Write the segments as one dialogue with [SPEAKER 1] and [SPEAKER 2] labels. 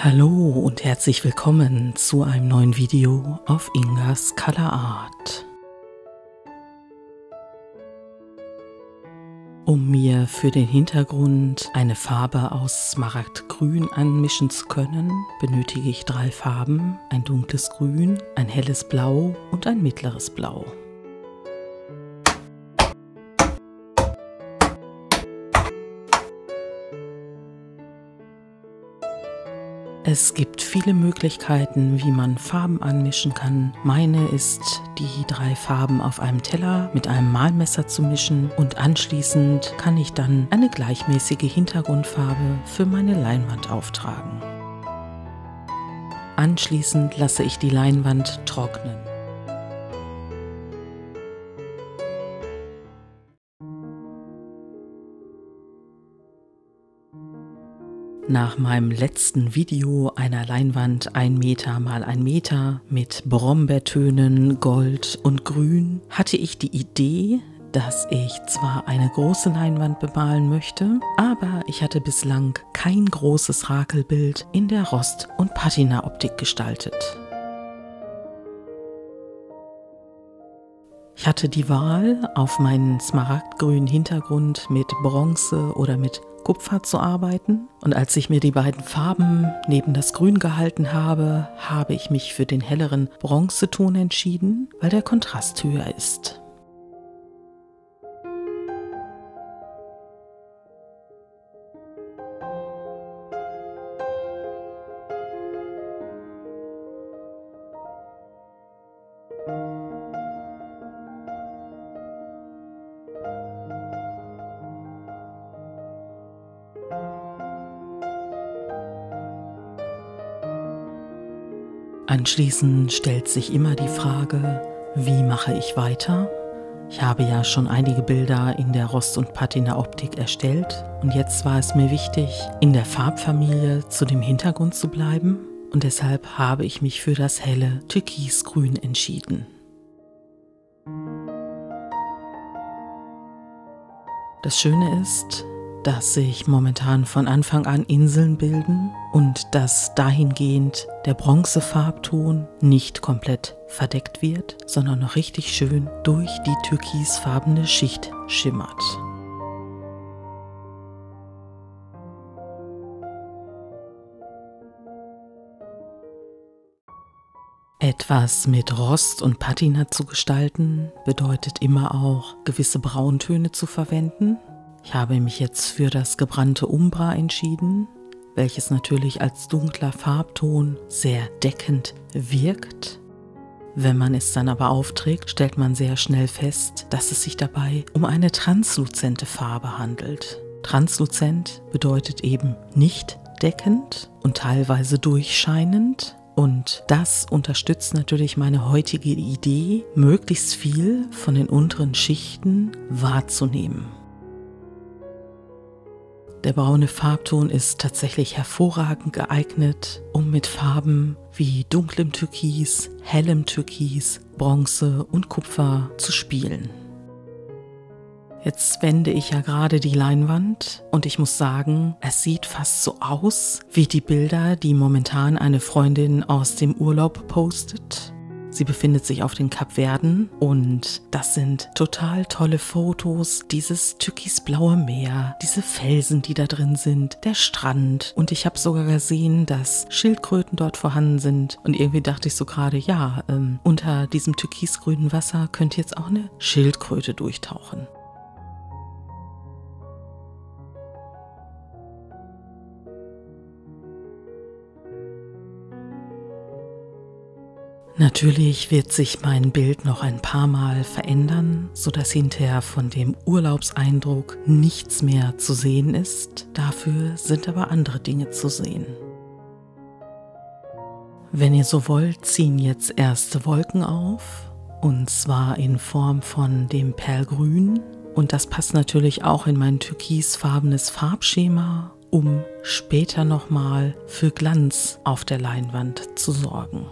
[SPEAKER 1] Hallo und herzlich willkommen zu einem neuen Video auf Ingas Color Art. Um mir für den Hintergrund eine Farbe aus Smaragdgrün anmischen zu können, benötige ich 3 Farben, ein dunkles Grün, ein helles Blau und ein mittleres Blau. Es gibt viele Möglichkeiten, wie man Farben anmischen kann. Meine ist, die 3 Farben auf einem Teller mit einem Malmesser zu mischen und anschließend kann ich dann eine gleichmäßige Hintergrundfarbe für meine Leinwand auftragen. Anschließend lasse ich die Leinwand trocknen. Nach meinem letzten Video einer Leinwand 1 Meter mal 1 Meter mit Brombeertönen, Gold und Grün hatte ich die Idee, dass ich zwar eine große Leinwand bemalen möchte, aber ich hatte bislang kein großes Rakelbild in der Rost- und Patina-Optik gestaltet. Ich hatte die Wahl, auf meinen smaragdgrünen Hintergrund mit Bronze oder mit Kupfer zu arbeiten. Und als ich mir die beiden Farben neben das Grün gehalten habe, habe ich mich für den helleren Bronzeton entschieden, weil der Kontrast höher ist. Anschließend stellt sich immer die Frage, wie mache ich weiter? Ich habe ja schon einige Bilder in der Rost- und Patina-Optik erstellt und jetzt war es mir wichtig, in der Farbfamilie zu dem Hintergrund zu bleiben und deshalb habe ich mich für das helle Türkisgrün entschieden. Das Schöne ist, dass sich momentan von Anfang an Inseln bilden und dass dahingehend der Bronzefarbton nicht komplett verdeckt wird, sondern noch richtig schön durch die türkisfarbene Schicht schimmert. Etwas mit Rost und Patina zu gestalten, bedeutet immer auch, gewisse Brauntöne zu verwenden. Ich habe mich jetzt für das gebrannte Umbra entschieden, welches natürlich als dunkler Farbton sehr deckend wirkt. Wenn man es dann aber aufträgt, stellt man sehr schnell fest, dass es sich dabei um eine transluzente Farbe handelt. Transluzent bedeutet eben nicht deckend und teilweise durchscheinend. Und das unterstützt natürlich meine heutige Idee, möglichst viel von den unteren Schichten wahrzunehmen. Der braune Farbton ist tatsächlich hervorragend geeignet, um mit Farben wie dunklem Türkis, hellem Türkis, Bronze und Kupfer zu spielen. Jetzt wende ich ja gerade die Leinwand und ich muss sagen, es sieht fast so aus wie die Bilder, die momentan eine Freundin aus dem Urlaub postet. Sie befindet sich auf den Kapverden und das sind total tolle Fotos. Dieses türkisblaue Meer, diese Felsen, die da drin sind, der Strand. Und ich habe sogar gesehen, dass Schildkröten dort vorhanden sind. Und irgendwie dachte ich so gerade, ja, unter diesem türkisgrünen Wasser könnte jetzt auch eine Schildkröte durchtauchen. Natürlich wird sich mein Bild noch ein paar Mal verändern, sodass hinterher von dem Urlaubseindruck nichts mehr zu sehen ist. Dafür sind aber andere Dinge zu sehen. Wenn ihr so wollt, ziehen jetzt erste Wolken auf, und zwar in Form von dem Perlgrün. Und das passt natürlich auch in mein türkisfarbenes Farbschema, um später nochmal für Glanz auf der Leinwand zu sorgen.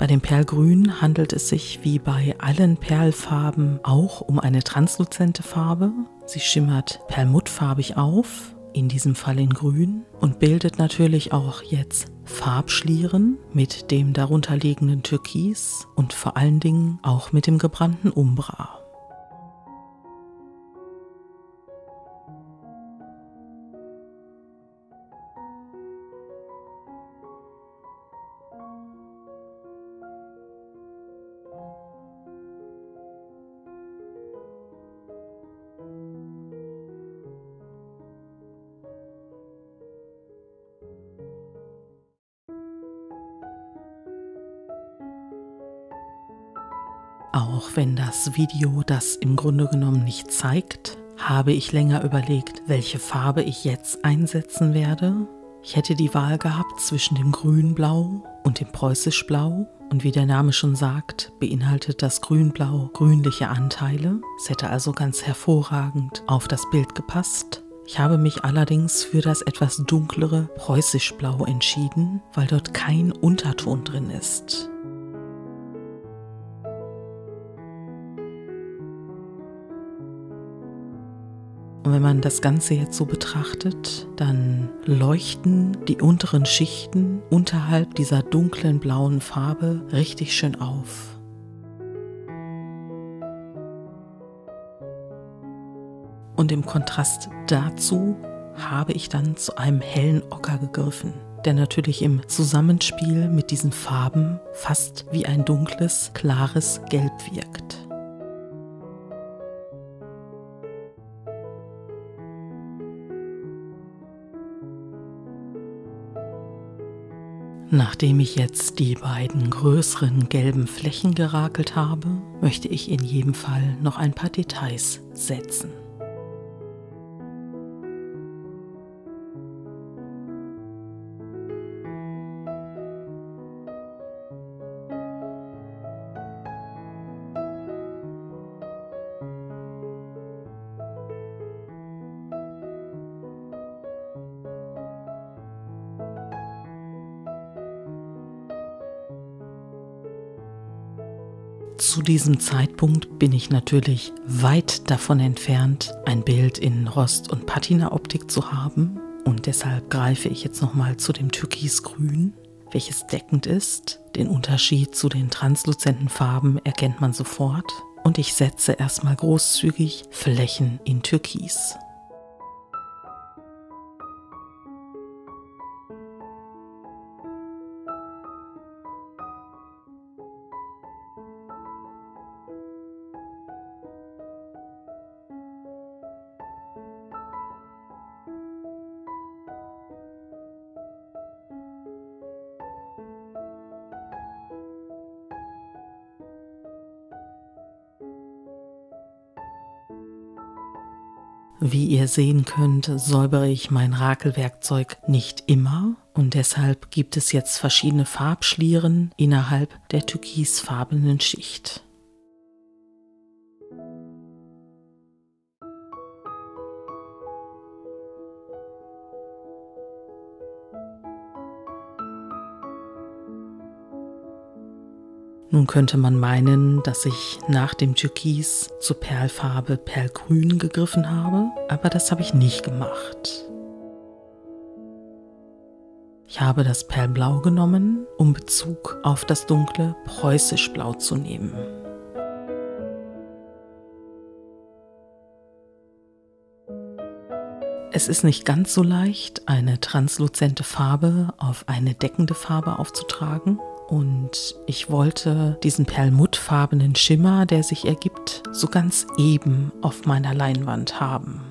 [SPEAKER 1] Bei dem Perlgrün handelt es sich wie bei allen Perlfarben auch um eine transluzente Farbe. Sie schimmert perlmuttfarbig auf, in diesem Fall in Grün, und bildet natürlich auch jetzt Farbschlieren mit dem darunterliegenden Türkis und vor allen Dingen auch mit dem gebrannten Umbra. Auch wenn das Video das im Grunde genommen nicht zeigt, habe ich länger überlegt, welche Farbe ich jetzt einsetzen werde. Ich hätte die Wahl gehabt zwischen dem Grünblau und dem Preußischblau. Und wie der Name schon sagt, beinhaltet das Grünblau grünliche Anteile. Es hätte also ganz hervorragend auf das Bild gepasst. Ich habe mich allerdings für das etwas dunklere Preußischblau entschieden, weil dort kein Unterton drin ist. Und wenn man das Ganze jetzt so betrachtet, dann leuchten die unteren Schichten unterhalb dieser dunklen blauen Farbe richtig schön auf. Und im Kontrast dazu habe ich dann zu einem hellen Ocker gegriffen, der natürlich im Zusammenspiel mit diesen Farben fast wie ein dunkles, klares Gelb wirkt. Nachdem ich jetzt die beiden größeren gelben Flächen gerakelt habe, möchte ich in jedem Fall noch ein paar Details setzen. Zu diesem Zeitpunkt bin ich natürlich weit davon entfernt, ein Bild in Rost- und Patina-Optik zu haben, und deshalb greife ich jetzt nochmal zu dem Türkisgrün, welches deckend ist. Den Unterschied zu den transluzenten Farben erkennt man sofort, und ich setze erstmal großzügig Flächen in Türkis. Wie ihr sehen könnt, säubere ich mein Rakelwerkzeug nicht immer, und deshalb gibt es jetzt verschiedene Farbschlieren innerhalb der türkisfarbenen Schicht. Nun könnte man meinen, dass ich nach dem Türkis zur Perlfarbe Perlgrün gegriffen habe, aber das habe ich nicht gemacht. Ich habe das Perlblau genommen, um Bezug auf das dunkle Preußischblau zu nehmen. Es ist nicht ganz so leicht, eine transluzente Farbe auf eine deckende Farbe aufzutragen. Und ich wollte diesen perlmuttfarbenen Schimmer, der sich ergibt, so ganz eben auf meiner Leinwand haben.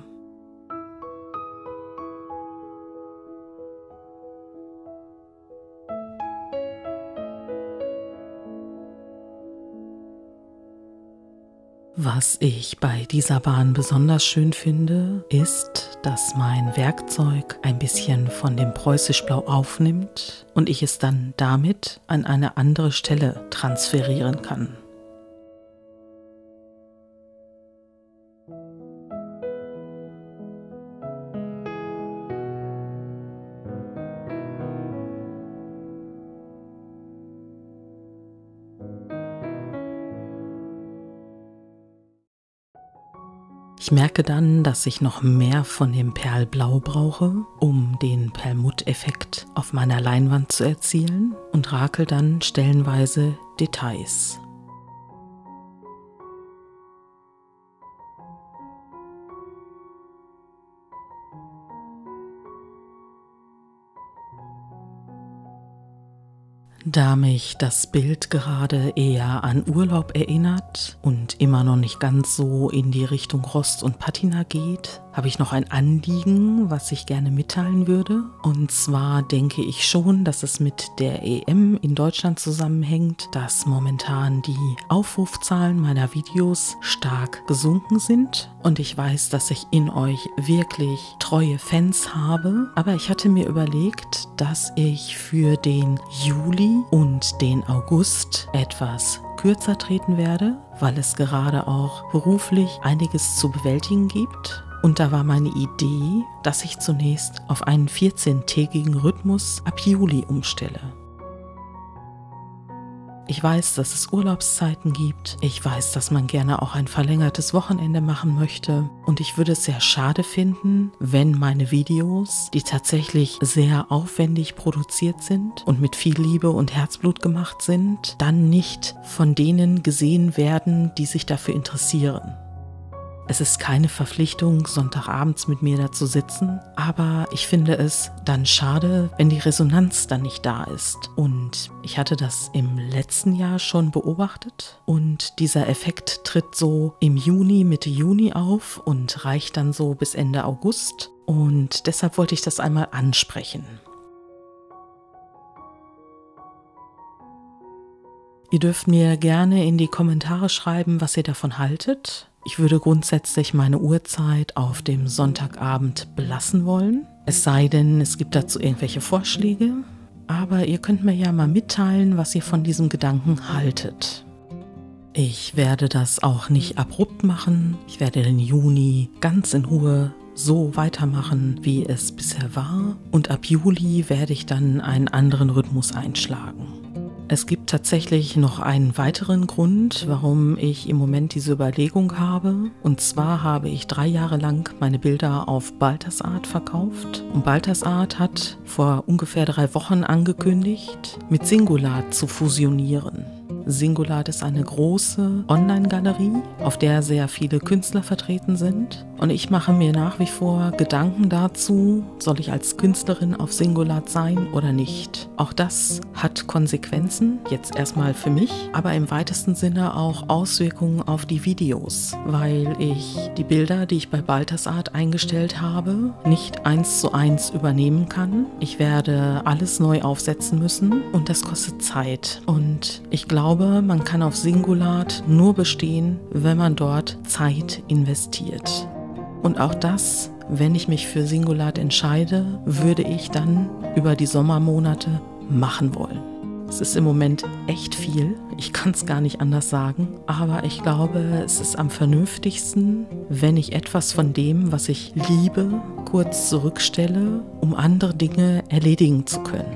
[SPEAKER 1] Was ich bei dieser Bahn besonders schön finde, ist, dass mein Werkzeug ein bisschen von dem Preußischblau aufnimmt und ich es dann damit an eine andere Stelle transferieren kann. Ich merke dann, dass ich noch mehr von dem Perlblau brauche, um den Perlmutt-Effekt auf meiner Leinwand zu erzielen und rakel dann stellenweise Details. Da mich das Bild gerade eher an Urlaub erinnert und immer noch nicht ganz so in die Richtung Rost und Patina geht, habe ich noch ein Anliegen, was ich gerne mitteilen würde. Und zwar denke ich schon, dass es mit der EM in Deutschland zusammenhängt, dass momentan die Aufrufzahlen meiner Videos stark gesunken sind. Und ich weiß, dass ich in euch wirklich treue Fans habe. Aber ich hatte mir überlegt, dass ich für den Juli und den August etwas kürzer treten werde, weil es gerade auch beruflich einiges zu bewältigen gibt. Und da war meine Idee, dass ich zunächst auf einen 14-tägigen Rhythmus ab Juli umstelle. Ich weiß, dass es Urlaubszeiten gibt. Ich weiß, dass man gerne auch ein verlängertes Wochenende machen möchte. Und ich würde es sehr schade finden, wenn meine Videos, die tatsächlich sehr aufwendig produziert sind und mit viel Liebe und Herzblut gemacht sind, dann nicht von denen gesehen werden, die sich dafür interessieren. Es ist keine Verpflichtung, Sonntagabends mit mir da zu sitzen, aber ich finde es dann schade, wenn die Resonanz dann nicht da ist. Und ich hatte das im letzten Jahr schon beobachtet und dieser Effekt tritt so im Juni, Mitte Juni auf und reicht dann so bis Ende August. Und deshalb wollte ich das einmal ansprechen. Ihr dürft mir gerne in die Kommentare schreiben, was ihr davon haltet. Ich würde grundsätzlich meine Uhrzeit auf dem Sonntagabend belassen wollen. Es sei denn, es gibt dazu irgendwelche Vorschläge. Aber ihr könnt mir ja mal mitteilen, was ihr von diesem Gedanken haltet. Ich werde das auch nicht abrupt machen. Ich werde den Juni ganz in Ruhe so weitermachen, wie es bisher war. Und ab Juli werde ich dann einen anderen Rhythmus einschlagen. Es gibt tatsächlich noch einen weiteren Grund, warum ich im Moment diese Überlegung habe. Und zwar habe ich 3 Jahre lang meine Bilder auf Balthasart verkauft. Und Balthasart hat vor ungefähr 3 Wochen angekündigt, mit Singulat zu fusionieren. Singulat ist eine große Online-Galerie, auf der sehr viele Künstler vertreten sind. Und ich mache mir nach wie vor Gedanken dazu, soll ich als Künstlerin auf Singulat sein oder nicht. Auch das hat Konsequenzen, jetzt erstmal für mich, aber im weitesten Sinne auch Auswirkungen auf die Videos, weil ich die Bilder, die ich bei Balthasart eingestellt habe, nicht 1:1 übernehmen kann. Ich werde alles neu aufsetzen müssen und das kostet Zeit. Und ich glaube, man kann auf Singulat nur bestehen, wenn man dort Zeit investiert. Und auch das, wenn ich mich für Singulat entscheide, würde ich dann über die Sommermonate machen wollen. Es ist im Moment echt viel, ich kann es gar nicht anders sagen, aber ich glaube, es ist am vernünftigsten, wenn ich etwas von dem, was ich liebe, kurz zurückstelle, um andere Dinge erledigen zu können.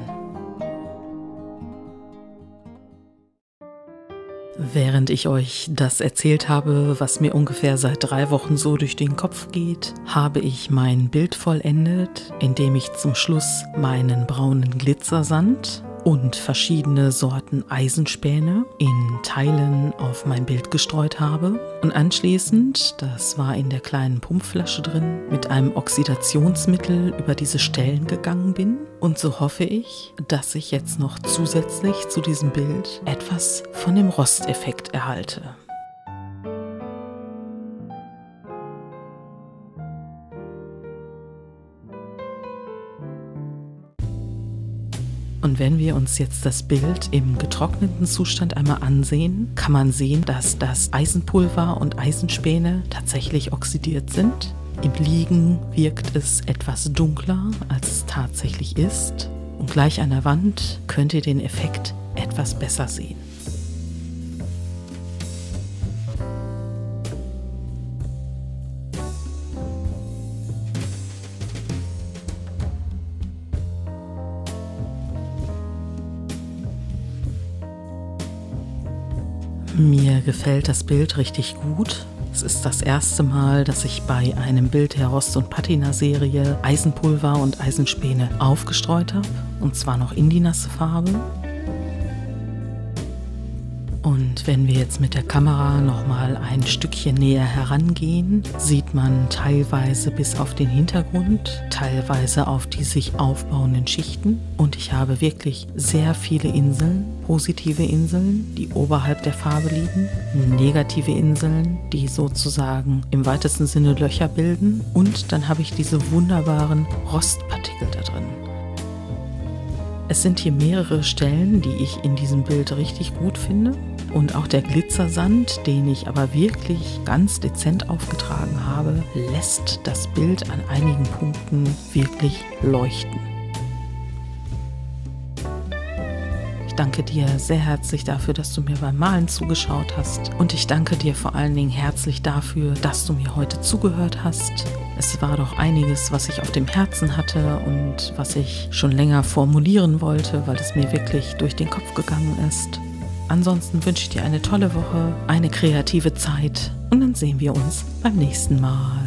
[SPEAKER 1] Während ich euch das erzählt habe, was mir ungefähr seit 3 Wochen so durch den Kopf geht, habe ich mein Bild vollendet, indem ich zum Schluss meinen braunen Glitzersand und verschiedene Sorten Eisenspäne in Teilen auf mein Bild gestreut habe und anschließend, das war in der kleinen Pumpflasche drin, mit einem Oxidationsmittel über diese Stellen gegangen bin. Und so hoffe ich, dass ich jetzt noch zusätzlich zu diesem Bild etwas von dem Rosteffekt erhalte. Und wenn wir uns jetzt das Bild im getrockneten Zustand einmal ansehen, kann man sehen, dass das Eisenpulver und Eisenspäne tatsächlich oxidiert sind. Im Liegen wirkt es etwas dunkler, als es tatsächlich ist. Und gleich an der Wand könnt ihr den Effekt etwas besser sehen. Mir gefällt das Bild richtig gut. Es ist das erste Mal, dass ich bei einem Bild der Rost- und Patina-Serie Eisenpulver und Eisenspäne aufgestreut habe, und zwar noch in die nasse Farbe. Und wenn wir jetzt mit der Kamera nochmal ein Stückchen näher herangehen, sieht man teilweise bis auf den Hintergrund, teilweise auf die sich aufbauenden Schichten. Und ich habe wirklich sehr viele Inseln, positive Inseln, die oberhalb der Farbe liegen, negative Inseln, die sozusagen im weitesten Sinne Löcher bilden. Und dann habe ich diese wunderbaren Rostpartikel da drin. Es sind hier mehrere Stellen, die ich in diesem Bild richtig gut finde. Und auch der Glitzersand, den ich aber wirklich ganz dezent aufgetragen habe, lässt das Bild an einigen Punkten wirklich leuchten. Ich danke dir sehr herzlich dafür, dass du mir beim Malen zugeschaut hast. Und ich danke dir vor allen Dingen herzlich dafür, dass du mir heute zugehört hast. Es war doch einiges, was ich auf dem Herzen hatte und was ich schon länger formulieren wollte, weil es mir wirklich durch den Kopf gegangen ist. Ansonsten wünsche ich dir eine tolle Woche, eine kreative Zeit und dann sehen wir uns beim nächsten Mal.